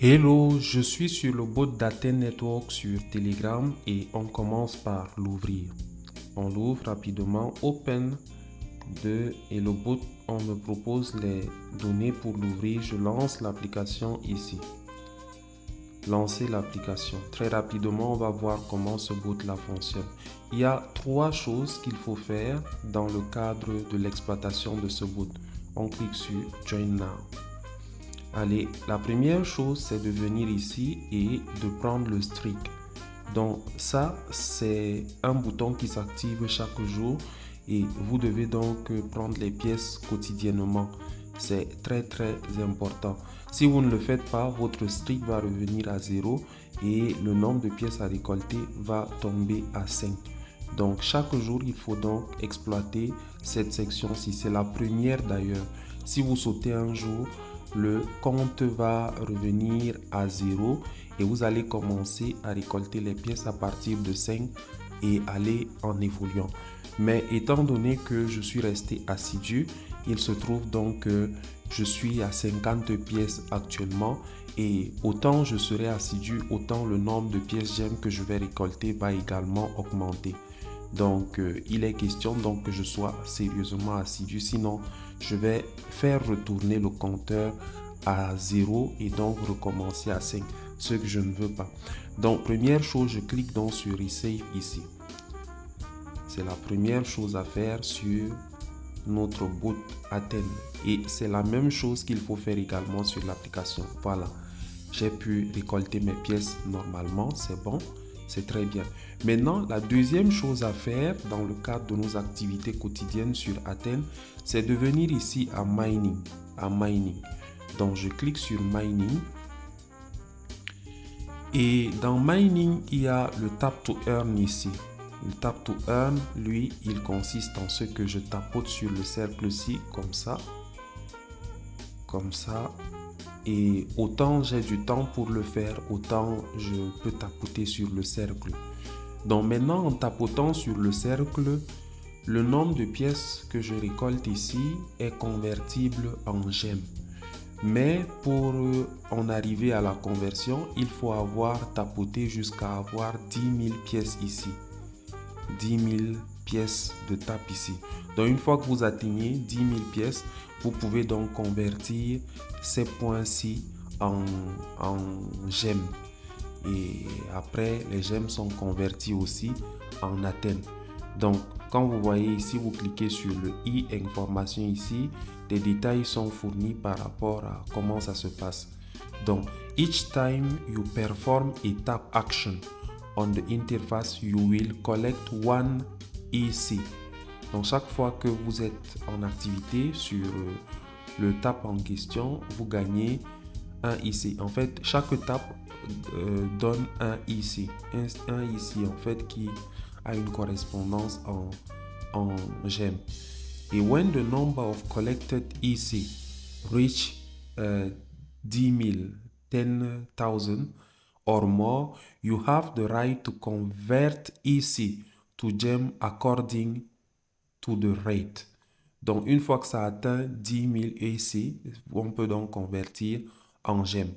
Hello, je suis sur le bot d'Athènes Network sur Telegram et on commence par l'ouvrir. On l'ouvre rapidement, Open 2 et le bot, on me propose les données pour l'ouvrir. Je lance l'application ici. Lancer l'application. Très rapidement, on va voir comment ce bot-là fonctionne. Il y a trois choses qu'il faut faire dans le cadre de l'exploitation de ce bot. On clique sur Join Now. Allez, la première chose, c'est de venir ici et de prendre le streak. Donc ça, c'est un bouton qui s'active chaque jour et vous devez donc prendre les pièces quotidiennement. C'est très important. Si vous ne le faites pas, votre streak va revenir à 0 et le nombre de pièces à récolter va tomber à 5. Donc chaque jour, il faut donc exploiter cette section-ci. C'est la première d'ailleurs. Si vous sautez un jour, le compte va revenir à 0 et vous allez commencer à récolter les pièces à partir de 5 et aller en évoluant. Mais étant donné que je suis resté assidu, il se trouve donc que je suis à 50 pièces actuellement et autant je serai assidu, autant le nombre de pièces gemmes que je vais récolter va également augmenter. Donc, il est question donc que je sois sérieusement assidu. Sinon, je vais faire retourner le compteur à 0 et donc recommencer à 5, ce que je ne veux pas. Donc, première chose, je clique donc sur Resave ici. C'est la première chose à faire sur notre bot Athènes. Et c'est la même chose qu'il faut faire également sur l'application. Voilà, j'ai pu récolter mes pièces normalement, c'est bon. C'est très bien. Maintenant, la deuxième chose à faire dans le cadre de nos activités quotidiennes sur Athènes, c'est de venir ici à Mining. Donc, je clique sur Mining. Et dans Mining, il y a le Tap to Earn ici. Le Tap to Earn, lui, il consiste en ce que je tapote sur le cercle-ci, comme ça. Comme ça. Et autant j'ai du temps pour le faire, autant je peux tapoter sur le cercle. Donc maintenant, en tapotant sur le cercle, le nombre de pièces que je récolte ici est convertible en gemmes. Mais pour en arriver à la conversion, il faut avoir tapoté jusqu'à avoir 10 000 pièces ici. 10 000 pièces de tape ici. Donc une fois que vous atteignez 10 000 pièces, vous pouvez donc convertir ces points-ci en gemmes. Et après, les gemmes sont converties aussi en Athènes. Donc, quand vous voyez ici, vous cliquez sur le i information ici, les détails sont fournis par rapport à comment ça se passe. Donc, each time you perform a tap action on the interface, you will collect one EC. Donc, chaque fois que vous êtes en activité sur le tap en question, vous gagnez un IC. En fait, chaque tap donne un IC. Un IC en fait qui a une correspondance en gemmes. Et when the number of collected EC reach 10,000, 10,000 or more, you have the right to convert EC to gem according to the rate. Donc, une fois que ça atteint 10 000 EC, on peut donc convertir en gemmes.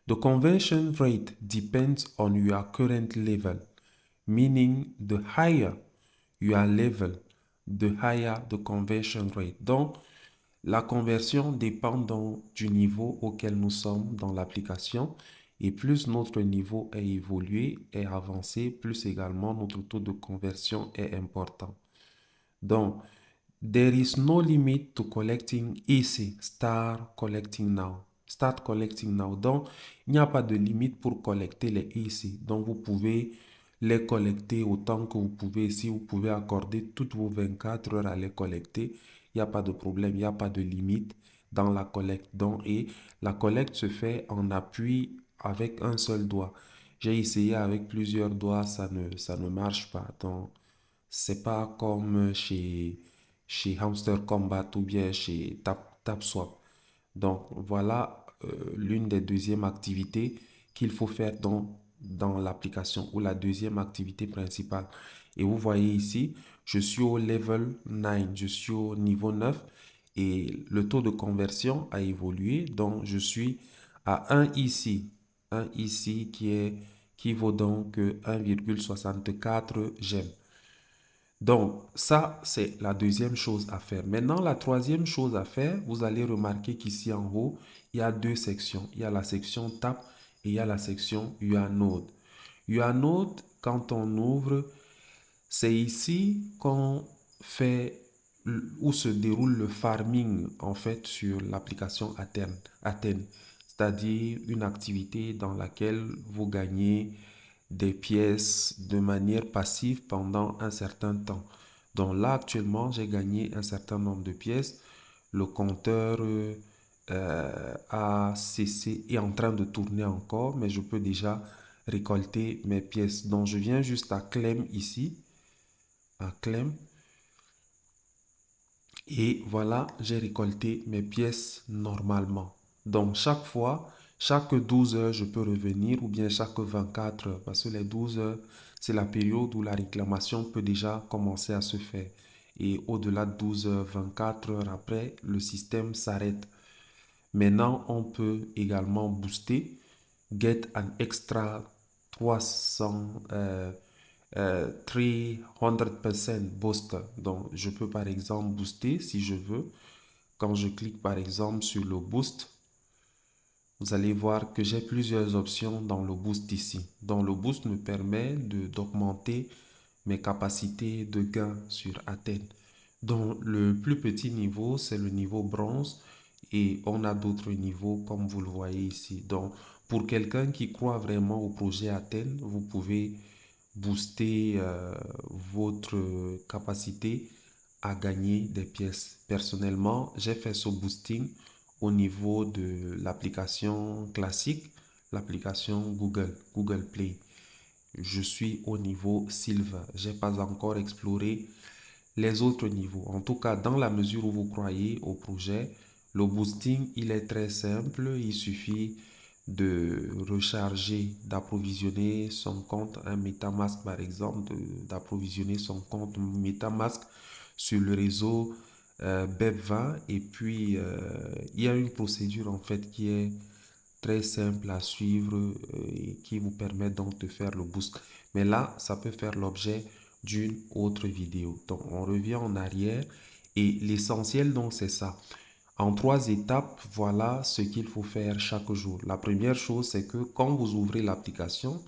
The conversion rate depends on your current level, meaning the higher your level, the higher the conversion rate. Donc, la conversion dépend donc du niveau auquel nous sommes dans l'application et plus notre niveau est évolué, est avancé, plus également notre taux de conversion est important. Donc, there is no limit to collecting EC. Start collecting now. Start collecting now. Donc, il n'y a pas de limite pour collecter les EC. Donc, vous pouvez les collecter autant que vous pouvez. Si vous pouvez accorder toutes vos 24 heures à les collecter, il n'y a pas de problème. Il n'y a pas de limite dans la collecte. Donc, et la collecte se fait en appui avec un seul doigt. J'ai essayé avec plusieurs doigts, ça ne marche pas. Donc, c'est pas comme chez Hamster Combat ou bien chez TapSwap. Donc voilà l'une des deuxièmes activités qu'il faut faire dans l'application ou la deuxième activité principale. Et vous voyez ici, je suis au level 9, je suis au niveau 9 et le taux de conversion a évolué. Donc je suis à 1 ici un ici qui vaut donc 1,64 j'aime. Donc, ça, c'est la deuxième chose à faire. Maintenant, la troisième chose à faire, vous allez remarquer qu'ici en haut, il y a deux sections. Il y a la section Tab et il y a la section YourNode. YourNode, quand on ouvre, c'est ici qu'on fait, où se déroule le farming, en fait, sur l'application Athènes. C'est-à-dire une activité dans laquelle vous gagnez des pièces de manière passive pendant un certain temps. Donc là, actuellement, j'ai gagné un certain nombre de pièces. Le compteur a cessé, est en train de tourner encore, mais je peux déjà récolter mes pièces. Donc je viens juste à Claim ici, à Claim, et voilà, j'ai récolté mes pièces normalement. Donc chaque fois, chaque 12 heures, je peux revenir ou bien chaque 24 heures. Parce que les 12 heures, c'est la période où la réclamation peut déjà commencer à se faire. Et au-delà de 12 heures, 24 heures après, le système s'arrête. Maintenant, on peut également booster, get an extra 300, 300% booster. Donc, je peux par exemple booster si je veux. Quand je clique par exemple sur le boost, vous allez voir que j'ai plusieurs options dans le boost ici. Donc, le boost me permet d'augmenter mes capacités de gain sur Athènes. Donc, le plus petit niveau, c'est le niveau bronze et on a d'autres niveaux comme vous le voyez ici. Donc, pour quelqu'un qui croit vraiment au projet Athènes, vous pouvez booster votre capacité à gagner des pièces. Personnellement, j'ai fait ce boosting au niveau de l'application classique, l'application Google Play. Je suis au niveau Silver. Je n'ai pas encore exploré les autres niveaux. En tout cas, dans la mesure où vous croyez au projet, le boosting, il est très simple. Il suffit de recharger, d'approvisionner son compte, un MetaMask par exemple, d'approvisionner son compte MetaMask sur le réseau BEP20. Et puis, il y a une procédure en fait qui est très simple à suivre et qui vous permet donc de faire le boost. Mais là, ça peut faire l'objet d'une autre vidéo. Donc, on revient en arrière et l'essentiel donc c'est ça. En 3 étapes, voilà ce qu'il faut faire chaque jour. La première chose, c'est que quand vous ouvrez l'application,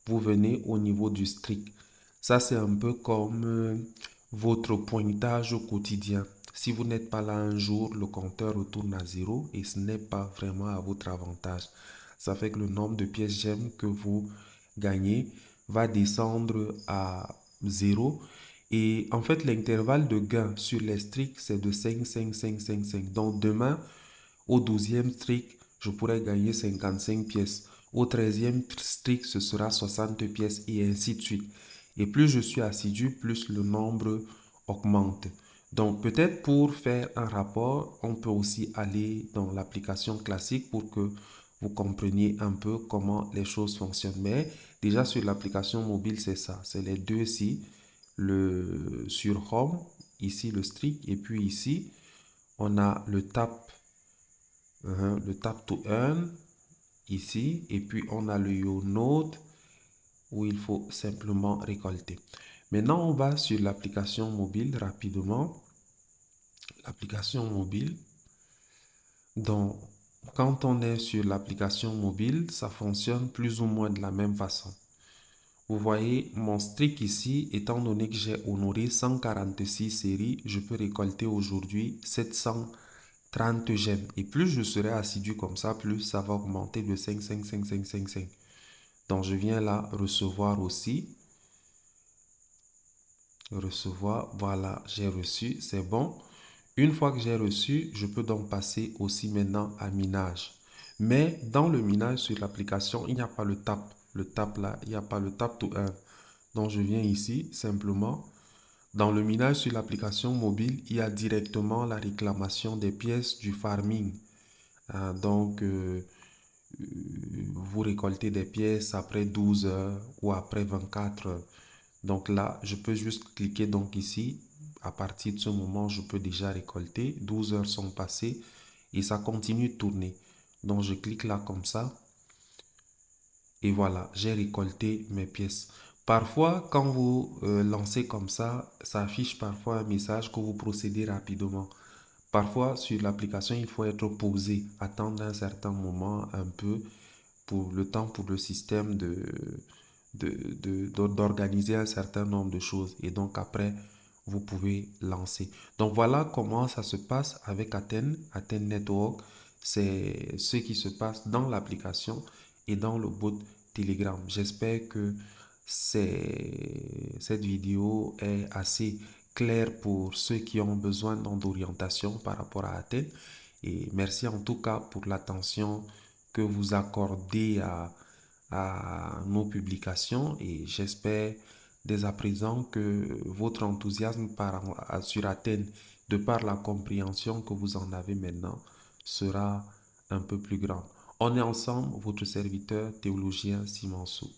vous venez au niveau du strict. Ça, c'est un peu comme votre pointage au quotidien. Si vous n'êtes pas là un jour, le compteur retourne à zéro et ce n'est pas vraiment à votre avantage. Ça fait que le nombre de pièces j'aime que vous gagnez va descendre à zéro. Et en fait, l'intervalle de gain sur les stricts, c'est de 5, 5, 5, 5, 5. Donc demain, au 12e strict, je pourrais gagner 55 pièces. Au 13e strict, ce sera 60 pièces et ainsi de suite. Et plus je suis assidu, plus le nombre augmente. Donc peut-être pour faire un rapport, on peut aussi aller dans l'application classique pour que vous compreniez un peu comment les choses fonctionnent. Mais déjà sur l'application mobile, c'est ça. C'est les deux ici. Sur Home, ici le strict. Et puis ici, on a le tap to earn ici. Et puis on a le YourNode où il faut simplement récolter. Maintenant, on va sur l'application mobile rapidement. L'application mobile. Donc, quand on est sur l'application mobile, ça fonctionne plus ou moins de la même façon. Vous voyez mon strict ici, étant donné que j'ai honoré 146 séries, je peux récolter aujourd'hui 730 gemmes. Et plus je serai assidu comme ça, plus ça va augmenter de 5, 5, 5, 5, 5, 5. Donc je viens là recevoir aussi. Recevoir, voilà, j'ai reçu, c'est bon. Une fois que j'ai reçu, je peux donc passer aussi maintenant à minage. Mais dans le minage sur l'application, il n'y a pas le tap. Le tap là, il n'y a pas le tap to earn. Donc je viens ici simplement. Dans le minage sur l'application mobile, il y a directement la réclamation des pièces du farming. Donc vous récoltez des pièces après 12 heures ou après 24 heures. Donc là, je peux juste cliquer donc ici. À partir de ce moment, je peux déjà récolter. 12 heures sont passées et ça continue de tourner. Donc je clique là comme ça. Et voilà, j'ai récolté mes pièces. Parfois, quand vous lancez comme ça affiche parfois un message que vous procédez rapidement. Parfois, sur l'application, il faut être posé, attendre un certain moment, un peu, pour le temps pour le système d'organiser un certain nombre de choses. Et donc après, vous pouvez lancer. Donc voilà comment ça se passe avec Athènes Network. C'est ce qui se passe dans l'application et dans le bot Telegram. J'espère que cette vidéo est assez claire pour ceux qui ont besoin d'orientation par rapport à Athènes. Et merci en tout cas pour l'attention que vous accordez à nos publications et j'espère dès à présent que votre enthousiasme sur Athènes, de par la compréhension que vous en avez maintenant, sera un peu plus grand. On est ensemble, votre serviteur théologien Simansou.